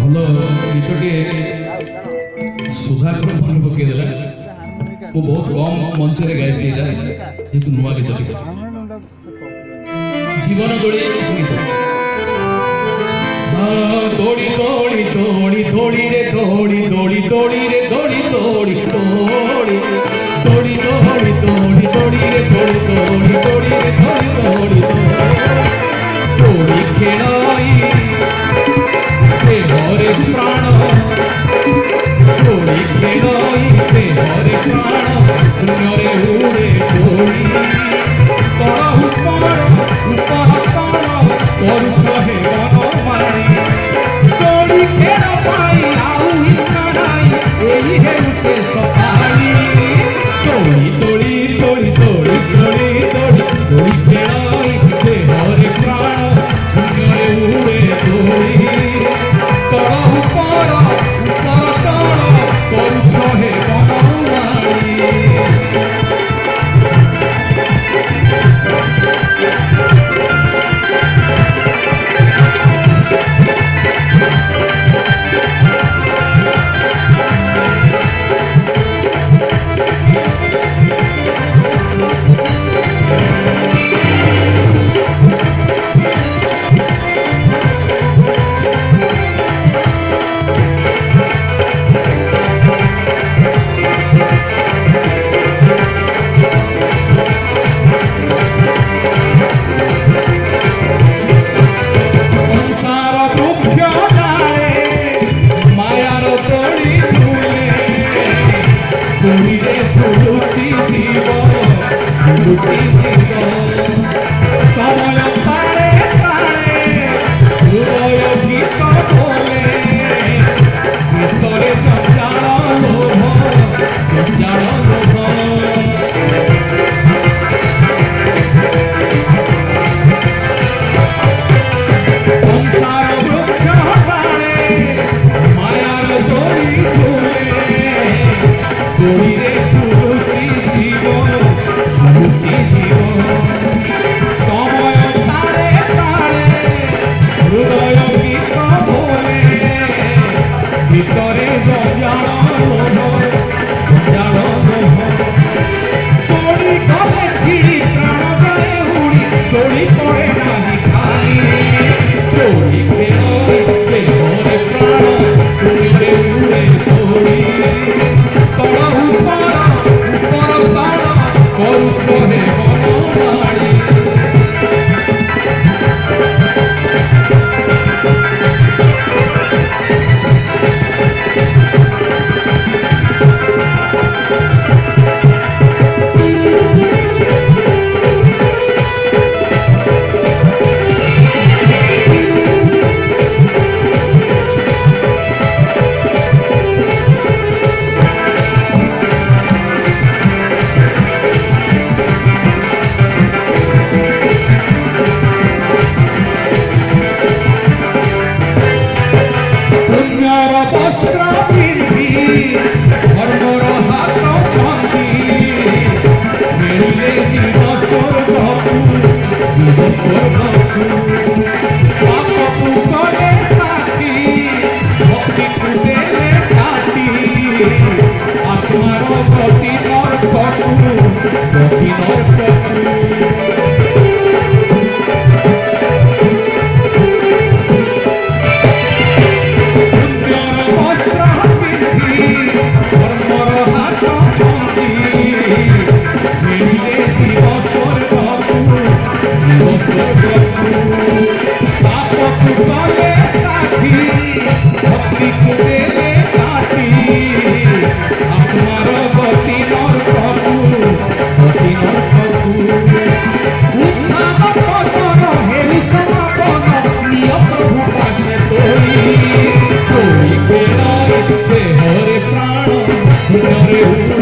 ଭଲ ଗୀତଟିଏ ସୁଧାକର ମନେ ପକେଇଦେଲା। ମୁଁ ବହୁତ କମ୍ ମଞ୍ଚରେ ଗାଇଛି ଏଇଟା, ଯେହେତୁ ନୂଆ ଗୀତ ଟିକେ ଜୀବନ ଦୋଳି ଗୀତ। ଦୋଳି ଦୋଳି ଦୋଳି ଦୋଳି ରେ ଦୋଳି ଦୋଳି ଦୋଳି ରେ ଦୋଳି ଦୋଳି ଦୋଳି ଦୋଳି ଦୋଳି ଦୋଳି ଦୋଳି ରେ ଦୋଳି ଦୋଳି ଦୋଳି ରେ ଦୋଳି ଦୋଳି ଦୋଳି ଖେଳାଇ ହରେ ପ୍ରାଣ ଦୋଳି ଖେଳାଇ ହରେ ପ୍ରାଣ ଶୂନ୍ୟରେ ଉଡ଼େ ଦୋଳି ତଳ ଉପର ଉପର ତଳ କରୁଛ ହେ ବନମାଳି ଦୋଳି ଖେଳ ପାଇଁ ଆଉ ଇଚ୍ଛା ନାହିଁ ଏହି ହେଉ ଶେଷ ପାଳି ଦୋଳି ଦୋଳି ଦୋଳି ଦୋଳି ଦୋଳି ଦୋଳି ଦୋଳି ଖେଳାଇ ହରେ ପ୍ରାଣ ଶୂନ୍ୟରେ ଉଡ଼େ ଦୋଳି ତଳ ଉପର ଉପର ତଳ କରୁଛ ହେ ବନମାଳି। Hey,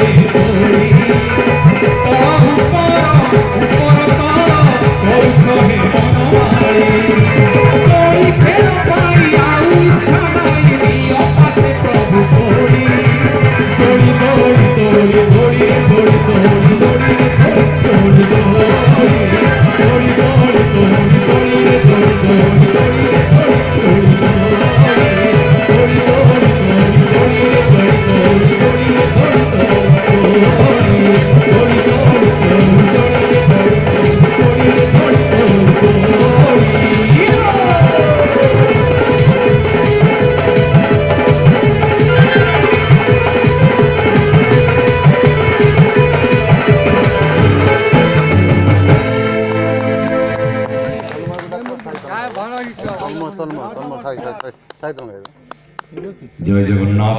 সাইড রঙের জয় জগন্নাথ।